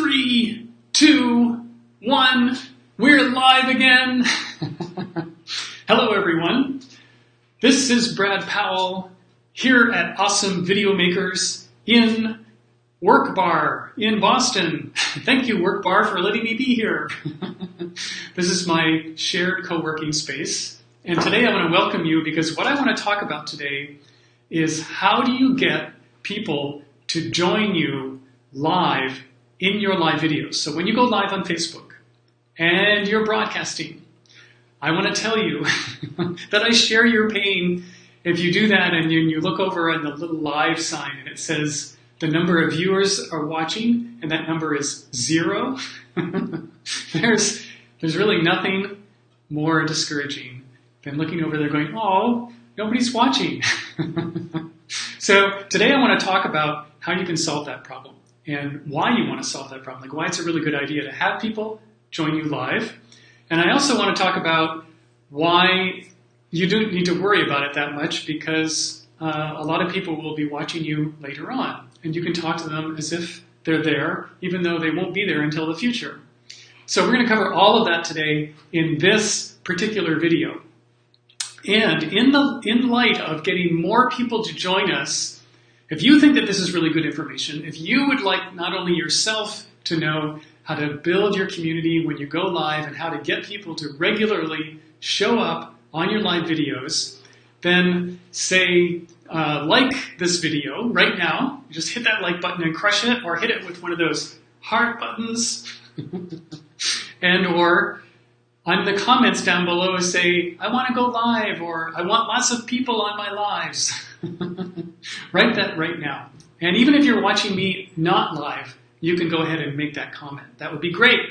3, 2, 1, we're live again. Hello everyone. This is Brad Powell here at Awesome Video Makers in Work Bar in Boston. Thank you, Work Bar, for letting me be here. This is my shared co-working space. And today I want to welcome you because what I want to talk about today is how do you get people to join you live in your live videos. So when you go live on Facebook and you're broadcasting, I want to tell you that I share your pain if you do that and you look over on the little live sign and it says the number of viewers are watching and that number is 0. There's really nothing more discouraging than looking over there going, oh, nobody's watching. So today I want to talk about how you can solve that problem and why you want to solve that problem, like why it's a really good idea to have people join you live. And I also want to talk about why you don't need to worry about it that much because a lot of people will be watching you later on and you can talk to them as if they're there, even though they won't be there until the future. So we're going to cover all of that today in this particular video. And in light of getting more people to join us, if you think that this is really good information, if you would like not only yourself to know how to build your community when you go live and how to get people to regularly show up on your live videos, then say like this video right now. You just hit that like button and crush it, or hit it with one of those heart buttons. And or on the comments down below say, I want to go live, or I want lots of people on my lives. Write that right now. And even if you're watching me not live, you can go ahead and make that comment. That would be great.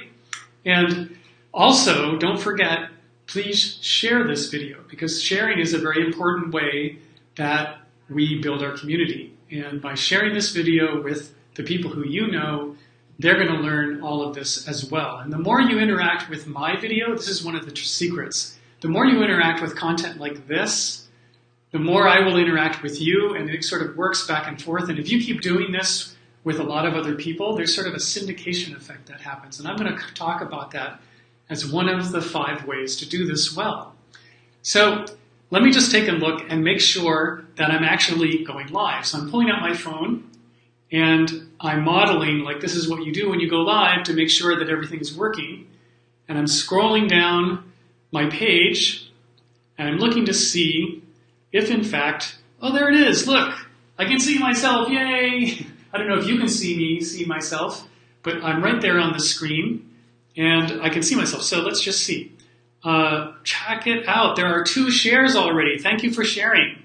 And also, don't forget, please share this video, because sharing is a very important way that we build our community. And by sharing this video with the people who you know, they're going to learn all of this as well. And the more you interact with my video, this is one of the secrets, the more you interact with content like this, the more I will interact with you, and it sort of works back and forth. And if you keep doing this with a lot of other people, there's sort of a syndication effect that happens. And I'm going to talk about that as one of the 5 ways to do this well. So let me just take a look and make sure that I'm actually going live. So I'm pulling out my phone and I'm modeling like this is what you do when you go live to make sure that everything is working. And I'm scrolling down my page and I'm looking to see if in fact, oh, there it is, look, I can see myself, yay! I don't know if you can see myself, but I'm right there on the screen and I can see myself. So let's just see. Check it out. There are 2 shares already. Thank you for sharing.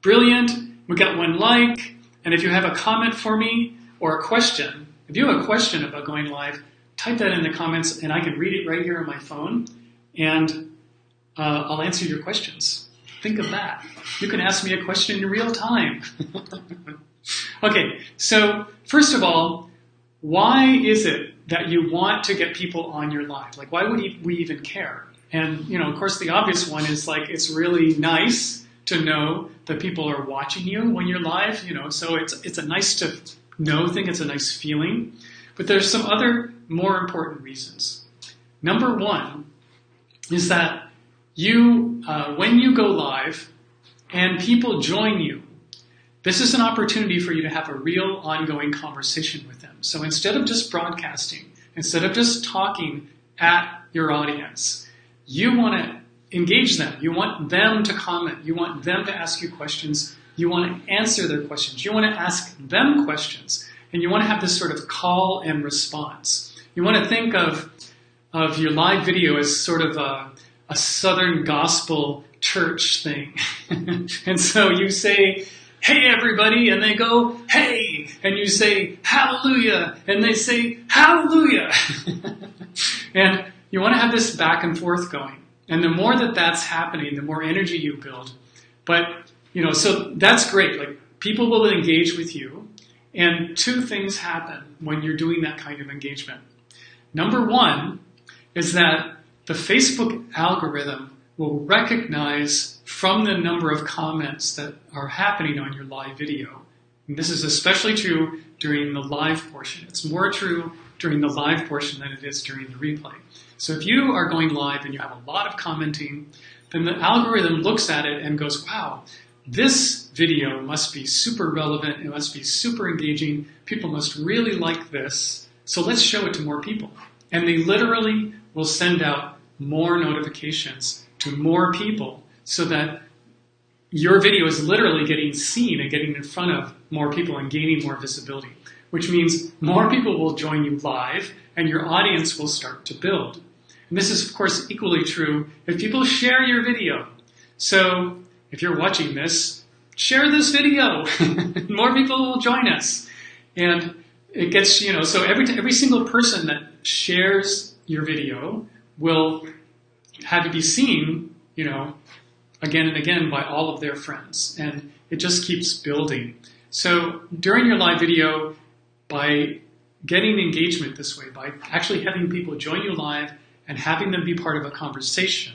Brilliant. We got 1 like. And if you have a comment for me or a question, if you have a question about going live, type that in the comments and I can read it right here on my phone and I'll answer your questions. Think of that. You can ask me a question in real time. Okay, so first of all, why is it that you want to get people on your live? Like, why would we even care? And, of course, the obvious one is like, it's really nice to know that people are watching you when you're live, so it's a nice to know thing. It's a nice feeling. But there's some other more important reasons. Number 1 is that when you go live and people join you, this is an opportunity for you to have a real ongoing conversation with them. So instead of just broadcasting, instead of just talking at your audience, you want to engage them. You want them to comment. You want them to ask you questions. You want to answer their questions. You want to ask them questions. And you want to have this sort of call and response. You want to think of your live video as sort of a Southern gospel church thing. And so you say, hey everybody, and they go, hey, and you say, hallelujah, and they say, hallelujah. And you want to have this back and forth going. And the more that that's happening, the more energy you build. But, so that's great. Like, people will engage with you. And 2 things happen when you're doing that kind of engagement. Number 1 is that the Facebook algorithm will recognize from the number of comments that are happening on your live video. And this is especially true during the live portion. It's more true during the live portion than it is during the replay. So if you are going live and you have a lot of commenting, then the algorithm looks at it and goes, wow, this video must be super relevant, it must be super engaging, people must really like this, so let's show it to more people. And they literally will send out more notifications to more people so that your video is literally getting seen and getting in front of more people and gaining more visibility, which means more people will join you live and your audience will start to build. And this is, of course, equally true if people share your video. So if you're watching this, share this video. More people will join us. And it gets, so every single person that shares your video will have to be seen, again and again by all of their friends. And it just keeps building. So during your live video, by getting engagement this way, by actually having people join you live and having them be part of a conversation,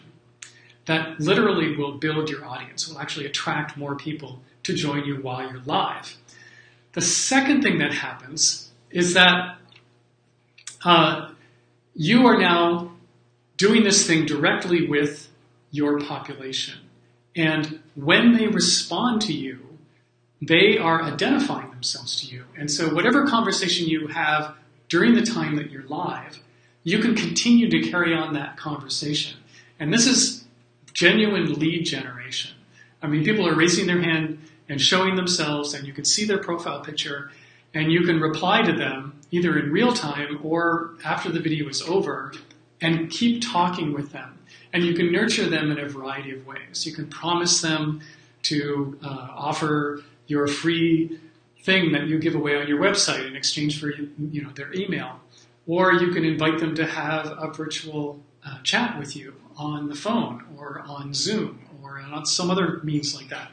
that literally will build your audience, will actually attract more people to join you while you're live. The second thing that happens is that you are now doing this thing directly with your population. And when they respond to you, they are identifying themselves to you. And so whatever conversation you have during the time that you're live, you can continue to carry on that conversation. And this is genuine lead generation. I mean, people are raising their hand and showing themselves, and you can see their profile picture, and you can reply to them either in real time or after the video is over and keep talking with them. And you can nurture them in a variety of ways. You can promise them to offer your free thing that you give away on your website in exchange for their email. Or you can invite them to have a virtual chat with you on the phone or on Zoom or on some other means like that.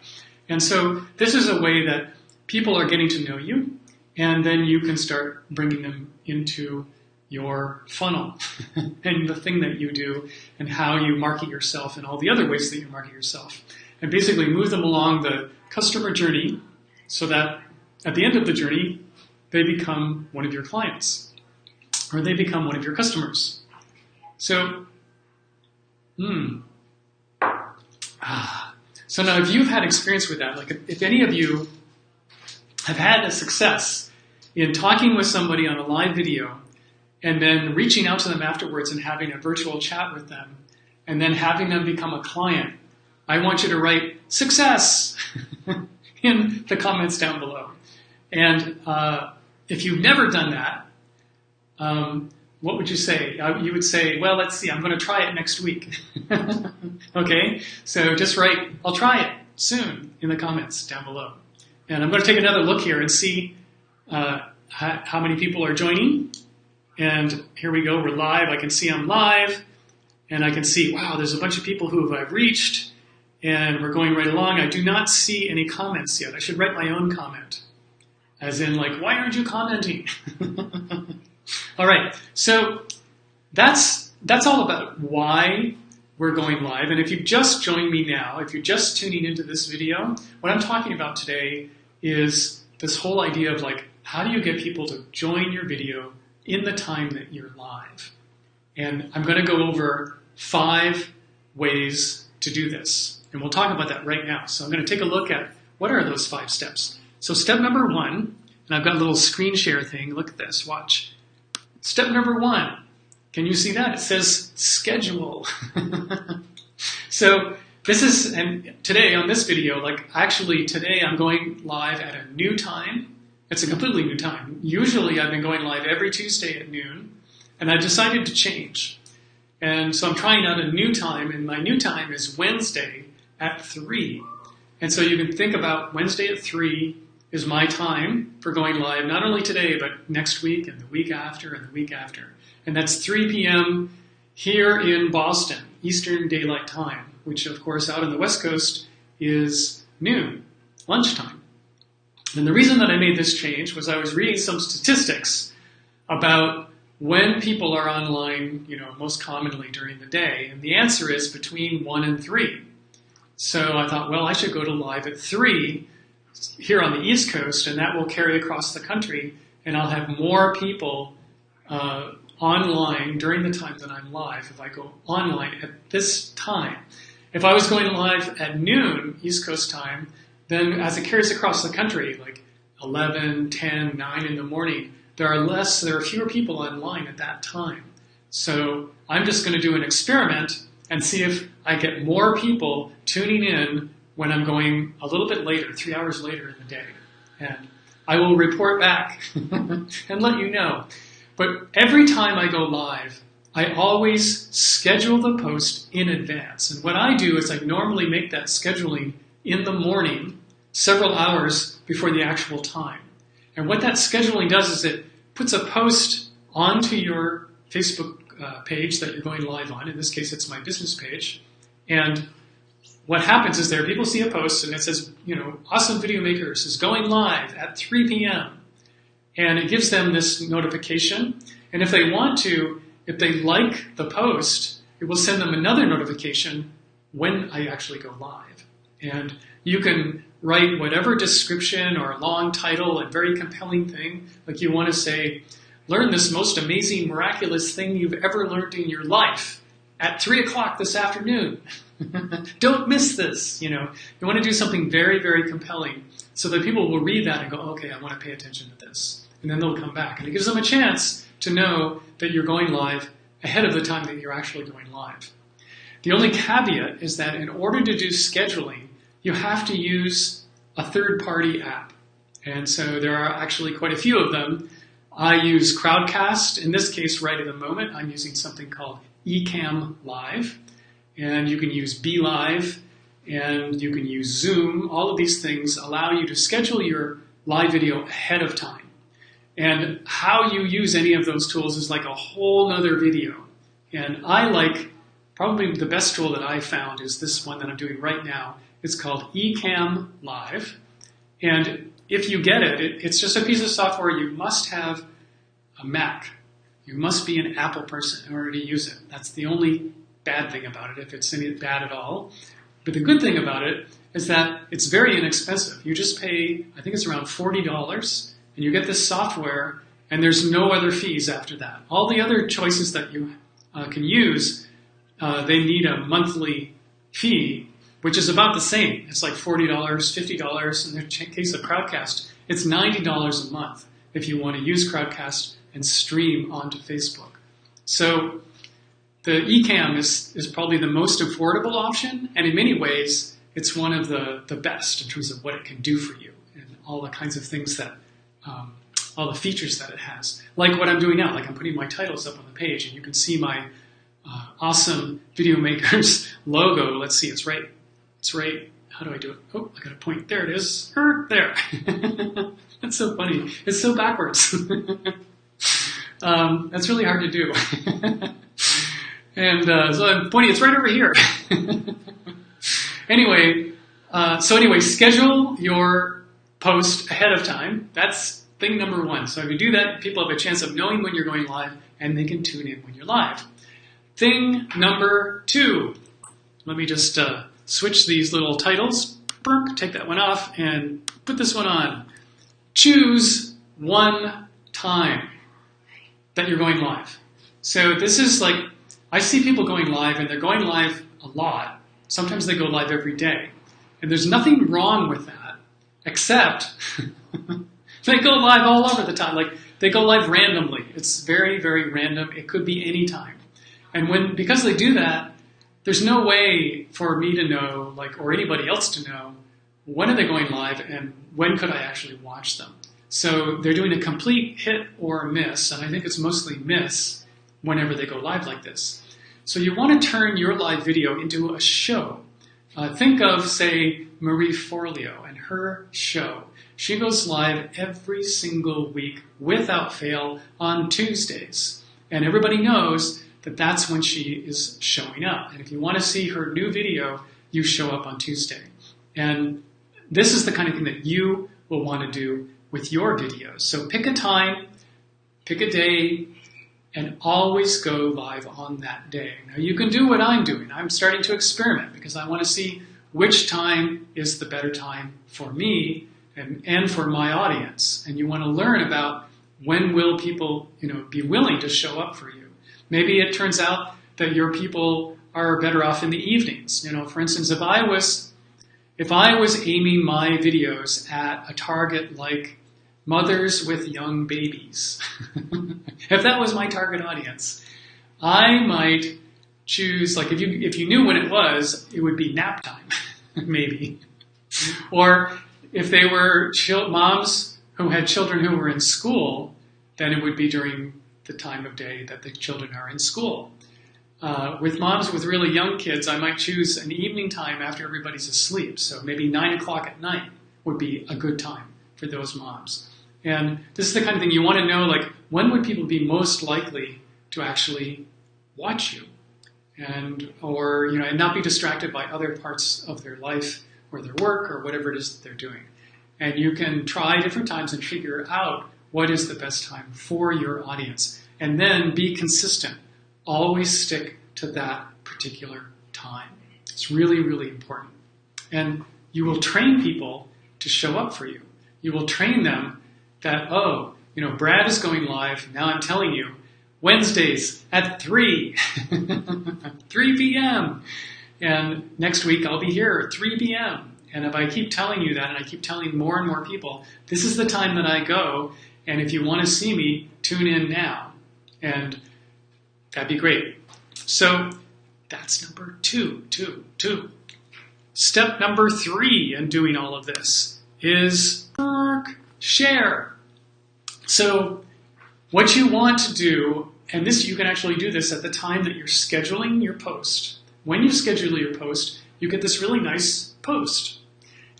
And so this is a way that people are getting to know you, and then you can start bringing them into your funnel and the thing that you do and how you market yourself and all the other ways that you market yourself. And basically move them along the customer journey so that at the end of the journey, they become one of your clients or they become one of your customers. So, So now if you've had experience with that, like if any of you have had a success in talking with somebody on a live video and then reaching out to them afterwards and having a virtual chat with them and then having them become a client, I want you to write success in the comments down below. And if you've never done that, what would you say? You would say, well, let's see, I'm going to try it next week. Okay? So just write, I'll try it soon in the comments down below. And I'm going to take another look here and see how many people are joining. And here we go, we're live. I can see I'm live. And I can see, wow, there's a bunch of people who I've reached. And we're going right along. I do not see any comments yet. I should write my own comment. As in, like, why aren't you commenting? All right, so that's all about why we're going live. And if you've just joined me now, if you're just tuning into this video, what I'm talking about today is this whole idea of like, how do you get people to join your video in the time that you're live? And I'm going to go over 5 ways to do this. And we'll talk about that right now. So I'm going to take a look at what are those 5 steps. So step number 1, and I've got a little screen share thing. Look at this, watch. Step number 1, can you see that? It says schedule. So this is, and today on this video, like actually today I'm going live at a new time. It's a completely new time. Usually I've been going live every Tuesday at noon, and I decided to change. And so I'm trying out a new time, and my new time is Wednesday at 3. And so you can think about Wednesday at 3 is my time for going live, not only today, but next week and the week after and the week after. And that's 3 p.m. here in Boston, Eastern Daylight Time, which of course out on the West Coast is noon, lunchtime. And the reason that I made this change was I was reading some statistics about when people are online, most commonly during the day. And the answer is between 1 and 3. So I thought, well, I should go to live at 3 here on the East Coast, and that will carry across the country and I'll have more people online during the time that I'm live if I go online at this time. If I was going live at noon East Coast time, then as it carries across the country, like 11, 10, 9 in the morning, there are fewer people online at that time. So I'm just going to do an experiment and see if I get more people tuning in when I'm going a little bit later, 3 hours later in the day. And I will report back and let you know. But every time I go live, I always schedule the post in advance. And what I do is I normally make that scheduling in the morning, several hours before the actual time. And what that scheduling does is it puts a post onto your Facebook page that you're going live on. In this case, it's my business page. And what happens is people see a post and it says, Awesome Video Makers is going live at 3 p.m. And it gives them this notification. And if they want to, if they like the post, it will send them another notification when I actually go live. And you can write whatever description or long title and very compelling thing, like you want to say, learn this most amazing, miraculous thing you've ever learned in your life at 3 o'clock this afternoon. Don't miss this. You want to do something very, very compelling so that people will read that and go, okay, I want to pay attention to this. And then they'll come back. And it gives them a chance to know that you're going live ahead of the time that you're actually going live. The only caveat is that in order to do scheduling, you have to use a third-party app. And so there are actually quite a few of them. I use Crowdcast. In this case, right at the moment, I'm using something called Ecamm Live. And you can use BeLive, and you can use Zoom. All of these things allow you to schedule your live video ahead of time. And how you use any of those tools is like a whole nother video. And probably the best tool that I found is this one that I'm doing right now. It's called Ecamm Live. And if you get it, it's just a piece of software. You must have a Mac. You must be an Apple person in order to use it. That's the only bad thing about it, if it's any bad at all. But the good thing about it is that it's very inexpensive. You just pay, I think it's around $40, and you get this software, and there's no other fees after that. All the other choices that you can use, they need a monthly fee, which is about the same. It's like $40, $50. In the case of Crowdcast, it's $90 a month if you want to use Crowdcast and stream onto Facebook. So the Ecamm is probably the most affordable option, and in many ways, it's one of the best in terms of what it can do for you and all the kinds of things that, all the features that it has. Like what I'm doing now, like I'm putting my titles up on the page, and you can see my Awesome Video Makers logo. Let's see, it's right. How do I do it? Oh, I got a point. There it is. There. That's so funny. It's so backwards. That's really hard to do. And so I'm pointing, it's right over here. Anyway, schedule your post ahead of time. That's thing number one. So if you do that, people have a chance of knowing when you're going live, and they can tune in when you're live. Thing number two. Let me just switch these little titles. Take that one off and put this one on. Choose one time that you're going live. So this is like, I see people going live, and they're going live a lot. Sometimes they go live every day. And there's nothing wrong with that, except they go live all over the time. Like, they go live randomly. It's very, very random. It could be any time. And because they do that, there's no way for me to know, or anybody else to know, when are they going live and when could I actually watch them. So they're doing a complete hit or miss, and I think it's mostly miss whenever they go live like this. So you want to turn your live video into a show. Think of, say, Marie Forleo and her show. She goes live every single week without fail on Tuesdays. And everybody knows that that's when she is showing up. And if you want to see her new video, you show up on Tuesday. And this is the kind of thing that you will want to do with your videos. So pick a time, pick a day, and always go live on that day. Now you can do what I'm doing. I'm starting to experiment because I want to see which time is the better time for me and for my audience. And you want to learn about when will people, be willing to show up for you? Maybe it turns out that your people are better off in the evenings. For instance, if I was aiming my videos at a target like mothers with young babies, if that was my target audience, I might choose, like if you knew when it would be nap time, maybe. Or if they were moms who had children who were in school, then it would be during the time of day that the children are in school. With moms with really young kids, I might choose an evening time after everybody's asleep. So maybe 9 o'clock at night would be a good time for those moms. And this is the kind of thing you want to know, like, when would people be most likely to actually watch you? And not be distracted by other parts of their life or their work or whatever it is that they're doing. And you can try different times and figure out what is the best time for your audience. And then be consistent. Always stick to that particular time. It's really, really important. And you will train people to show up for you. You will train them that, Brad is going live. Now I'm telling you, Wednesdays at 3 p.m. And next week I'll be here at 3 p.m. And if I keep telling you that, and I keep telling more and more people, this is the time that I go, and if you want to see me, tune in now. And that'd be great. So that's number two. Step number 3 in doing all of this is share. So what you want to do, and you can actually do this at the time that you're scheduling your post. When you schedule your post, you get this really nice post.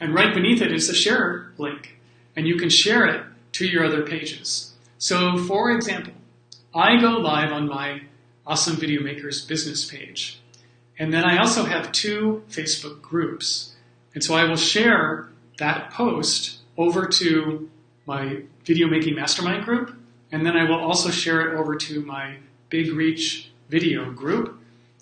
And right beneath it is the share link. And you can share it to your other pages. So for example, I go live on my Awesome Video Makers business page. And then I also have 2 Facebook groups. And so I will share that post over to my Video Making Mastermind group. And then I will also share it over to my Big Reach video group.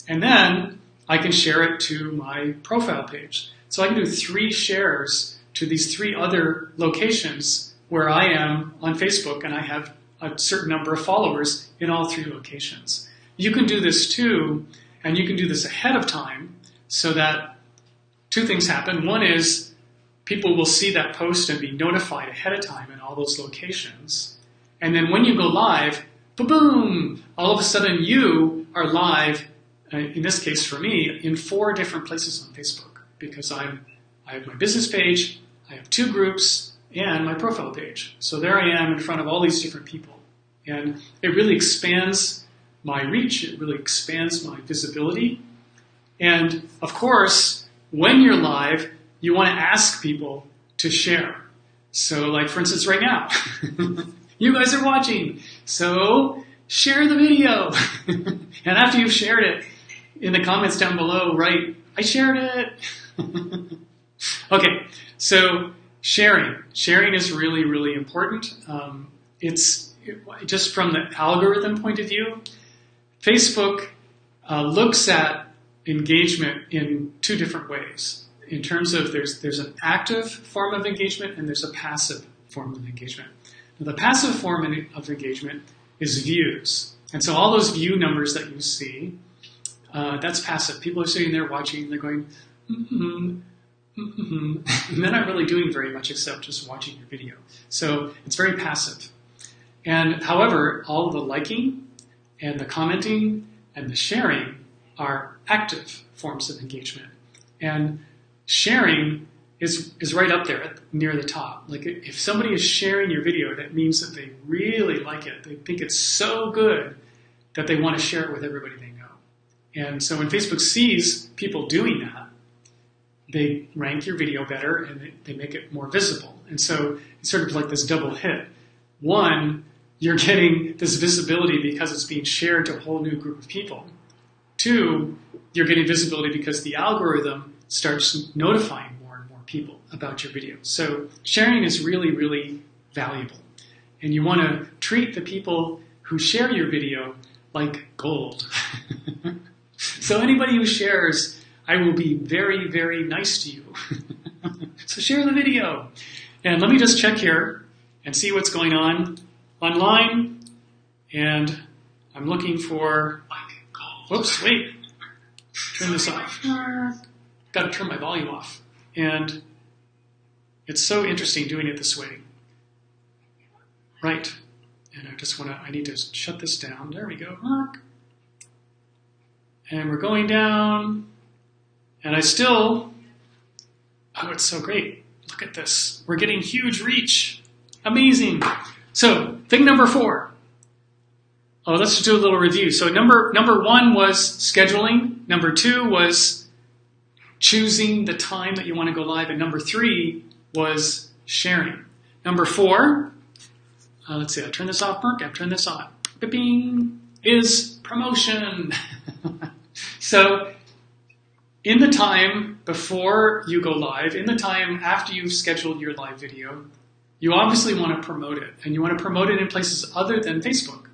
And then I can share it to my profile page. So I can do 3 shares to these 3 other locations where I am on Facebook, and I have a certain number of followers in all 3 locations. You can do this too, and you can do this ahead of time so that 2 things happen. One is people will see that post and be notified ahead of time in all those locations. And then when you go live, boom, all of a sudden you are live, in this case for me, in 4 different places on Facebook, because I have my business page, I have 2 groups, and my profile page. So there I am in front of all these different people. And it really expands my reach, it really expands my visibility. And of course, when you're live, you want to ask people to share. So like for instance right now, you guys are watching, so share the video. And after you've shared it, in the comments down below, write, I shared it. Okay, so sharing. Sharing is really, really important. Just from the algorithm point of view, Facebook looks at engagement in 2 different ways. In terms of there's an active form of engagement and there's a passive form of engagement. Now, the passive form of engagement is views. And so all those view numbers that you see, that's passive. People are sitting there watching, they're going, and they're not really doing very much except just watching your video. So it's very passive. And however, all the liking and the commenting and the sharing are active forms of engagement. And sharing is right up there near the top. Like if somebody is sharing your video, that means that they really like it. They think it's so good that they want to share it with everybody they know. And so when Facebook sees people doing that, they rank your video better and they make it more visible. And so it's sort of like this double hit. 1, you're getting this visibility because it's being shared to a whole new group of people. 2, you're getting visibility because the algorithm starts notifying more and more people about your video. So sharing is really, really valuable. And you want to treat the people who share your video like gold. So anybody who shares, I will be very, very nice to you. So share the video. And let me just check here and see what's going on. online, and I'm looking for, whoops, wait, turn this off. Got to turn my volume off. And it's so interesting doing it this way. Right. And I need to shut this down. There we go. And we're going down. And I still, oh, it's so great. Look at this. We're getting huge reach. Amazing. So, thing number 4. Oh, let's just do a little review. So number 1 was scheduling. Number 2 was choosing the time that you want to go live. And number 3 was sharing. Number 4, let's see, I turn this off, Mark. I've turned this on. Beeping, is promotion. So in the time before you go live, in the time after you've scheduled your live video, you obviously want to promote it. And you want to promote it in places other than Facebook.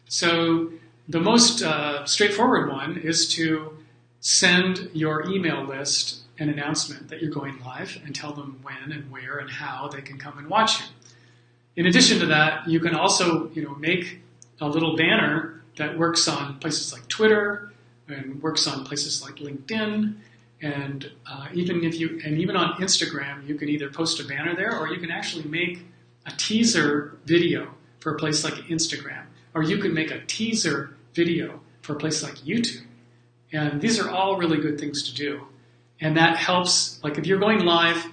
So the most straightforward one is to send your email list an announcement that you're going live and tell them when and where and how they can come and watch you. In addition to that, you can also make a little banner that works on places like Twitter and works on places like LinkedIn, and even on Instagram, you can either post a banner there, or you can actually make a teaser video for a place like Instagram. Or you could make a teaser video for a place like YouTube. And these are all really good things to do. And that helps, like if you're going live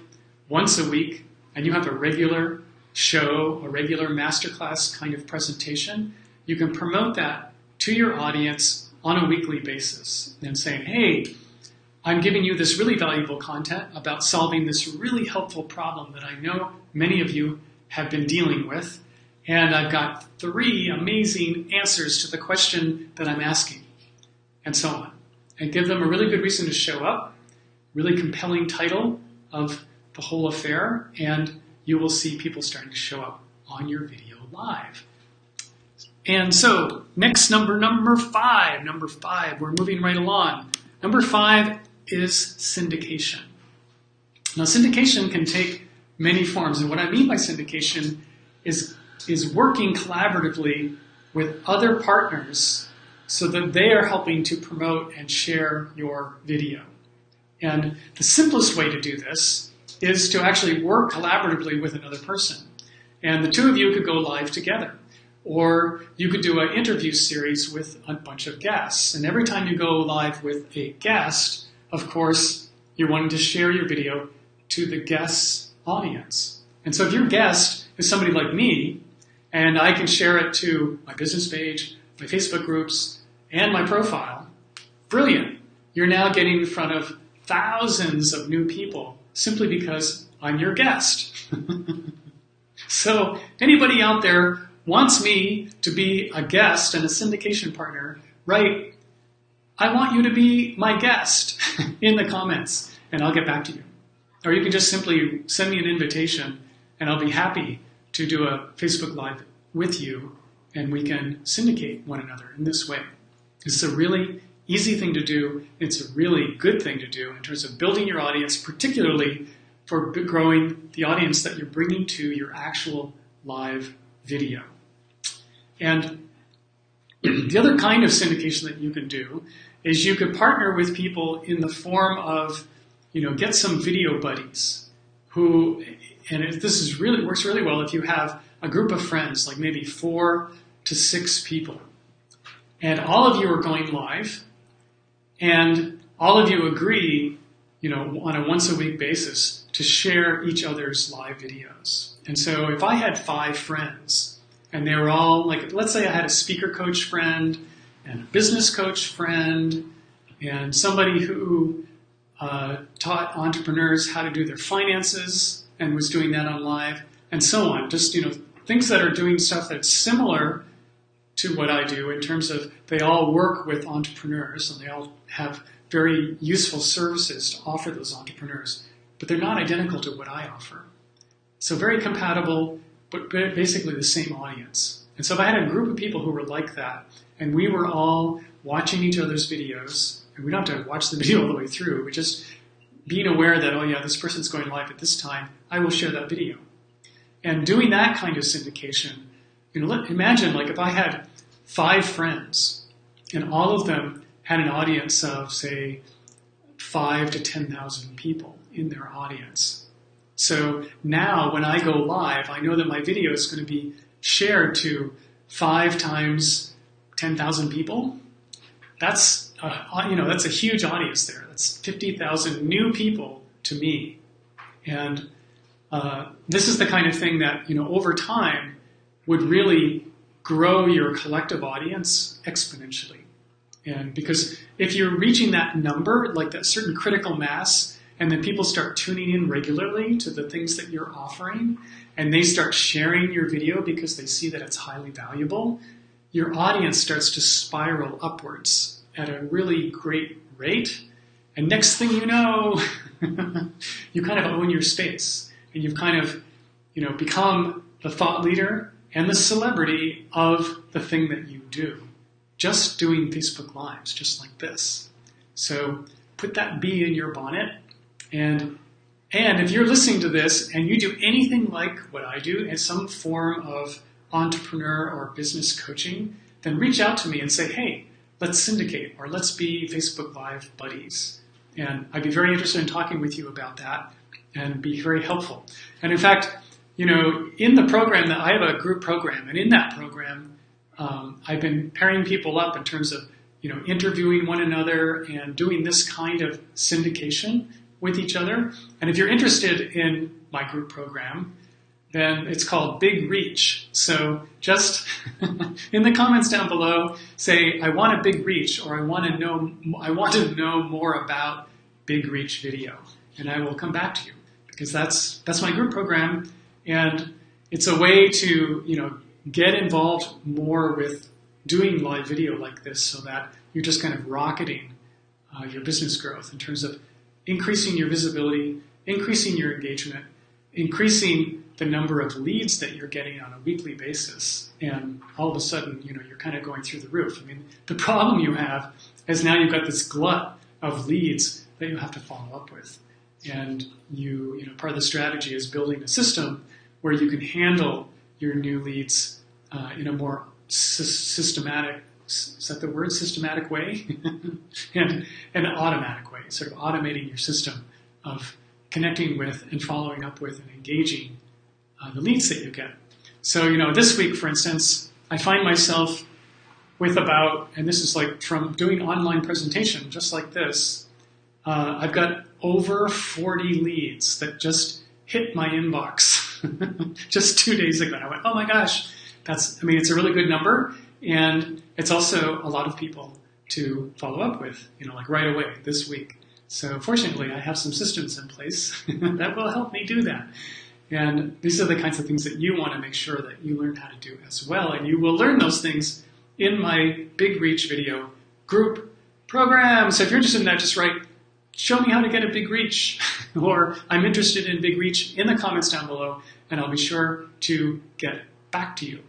once a week and you have a regular show, a regular masterclass kind of presentation, you can promote that to your audience on a weekly basis and saying, hey, I'm giving you this really valuable content about solving this really helpful problem that I know many of you have been dealing with. And I've got 3 amazing answers to the question that I'm asking, and so on. And give them a really good reason to show up, really compelling title of the whole affair, and you will see people starting to show up on your video live. And so, next number 5. Number 5, we're moving right along. Number 5 is syndication. Now, syndication can take many forms, and what I mean by syndication is working collaboratively with other partners so that they are helping to promote and share your video. And the simplest way to do this is to actually work collaboratively with another person. And the 2 of you could go live together. Or you could do an interview series with a bunch of guests. And every time you go live with a guest, of course, you're wanting to share your video to the guest's audience. And so if your guest is somebody like me, and I can share it to my business page, my Facebook groups, and my profile, brilliant. You're now getting in front of thousands of new people simply because I'm your guest. So anybody out there wants me to be a guest and a syndication partner, right? I want you to be my guest in the comments, and I'll get back to you. Or you can just simply send me an invitation, and I'll be happy to do a Facebook Live with you, and we can syndicate one another in this way. It's a really easy thing to do. It's a really good thing to do in terms of building your audience, particularly for growing the audience that you're bringing to your actual live video. And the other kind of syndication that you can do is you could partner with people in the form of, get some video buddies who, and this is really works really well if you have a group of friends, like maybe 4 to 6 people. And all of you are going live, and all of you agree, on a once a week basis to share each other's live videos. And so if I had 5 friends, and they were all like, let's say I had a speaker coach friend, and a business coach friend, and somebody who taught entrepreneurs how to do their finances and was doing that on live, and so on. Just, things that are doing stuff that's similar to what I do in terms of they all work with entrepreneurs and they all have very useful services to offer those entrepreneurs, but they're not identical to what I offer. So very compatible, but basically the same audience. And so if I had a group of people who were like that, and we were all watching each other's videos, and we don't have to watch the video all the way through, but just being aware that, oh yeah, this person's going live at this time, I will share that video. And doing that kind of syndication Imagine like if I had 5 friends and all of them had an audience of, say, 5 to 10,000 people in their audience. So now when I go live, I know that my video is going to be shared to 5 times 10,000 people. That's a huge audience there. That's 50,000 new people to me. And this is the kind of thing that, over time would really grow your collective audience exponentially. And because if you're reaching that number, like that certain critical mass, and then people start tuning in regularly to the things that you're offering, and they start sharing your video because they see that it's highly valuable, your audience starts to spiral upwards at a really great rate. And next thing you know, you kind of own your space. And you've kind of, become the thought leader and the celebrity of the thing that you do. Just doing Facebook Lives, just like this. So put that bee in your bonnet. And if you're listening to this and you do anything like what I do in some form of entrepreneur or business coaching, then reach out to me and say, hey, let's syndicate or let's be Facebook Live buddies. And I'd be very interested in talking with you about that and be very helpful. And in fact, in the program, I have a group program, and in that program, I've been pairing people up in terms of, interviewing one another and doing this kind of syndication with each other. And if you're interested in my group program, then it's called Big Reach. So just in the comments down below, say, I want a big reach, or I want to know more about Big Reach video. And I will come back to you, because that's my group program. And it's a way to, get involved more with doing live video like this, so that you're just kind of rocketing your business growth in terms of increasing your visibility, increasing your engagement, increasing the number of leads that you're getting on a weekly basis. And all of a sudden, you're kind of going through the roof. I mean, the problem you have is now you've got this glut of leads that you have to follow up with. And part of the strategy is building a system where you can handle your new leads in a more systematic, is that the word, systematic way? and an automatic way, sort of automating your system of connecting with and following up with and engaging the leads that you get. So, this week, for instance, I find myself with and this is like from doing online presentation, just like this, I've got over 40 leads that just hit my inbox just 2 days ago. And I went, oh my gosh, it's a really good number. And it's also a lot of people to follow up with, like right away this week. So fortunately, I have some systems in place that will help me do that. And these are the kinds of things that you want to make sure that you learn how to do as well. And you will learn those things in my Big Reach video group program. So if you're interested in that, just write, show me how to get a big reach, or I'm interested in Big Reach in the comments down below, and I'll be sure to get back to you.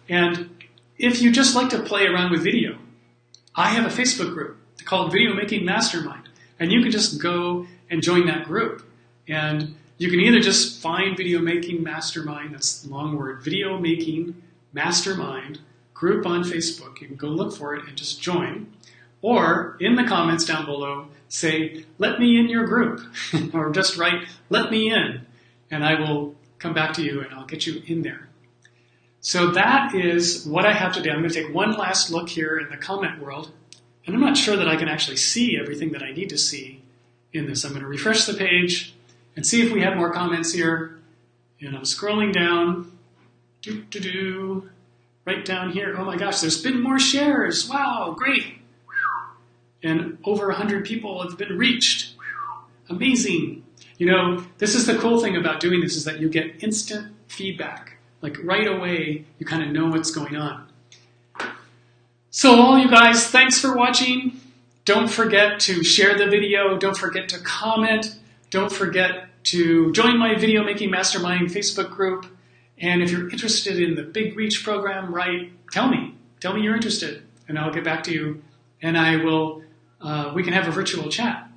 And if you just like to play around with video, I have a Facebook group called Video Making Mastermind, and you can just go and join that group. And you can either just find Video Making Mastermind, that's the long word, Video Making Mastermind group on Facebook. You can go look for it and just join. Or in the comments down below, say, let me in your group, or just write, let me in, and I will come back to you and I'll get you in there. So that is what I have today. I'm going to take one last look here in the comment world, and I'm not sure that I can actually see everything that I need to see in this. I'm going to refresh the page and see if we have more comments here. And I'm scrolling down, right down here. Oh my gosh, there's been more shares. Wow, great. And over 100 people have been reached. Amazing. This is the cool thing about doing this, is that you get instant feedback. Like right away, you kind of know what's going on. So all you guys, thanks for watching. Don't forget to share the video. Don't forget to comment. Don't forget to join my Video Making Mastermind Facebook group. And if you're interested in the Big Reach program, tell me. Tell me you're interested, and I'll get back to you. And I will, we can have a virtual chat.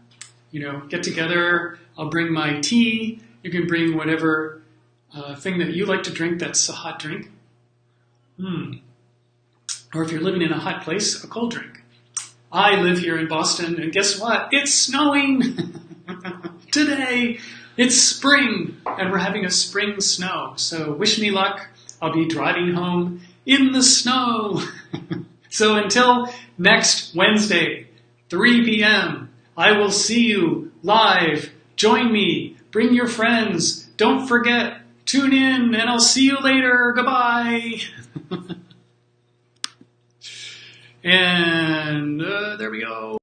Get together. I'll bring my tea. You can bring whatever thing that you like to drink that's a hot drink. Or if you're living in a hot place, a cold drink. I live here in Boston, and guess what? It's snowing today. It's spring, and we're having a spring snow. So wish me luck. I'll be driving home in the snow. So until next Wednesday, 3 p.m., I will see you live. Join me. Bring your friends. Don't forget. Tune in, and I'll see you later. Goodbye. And there we go.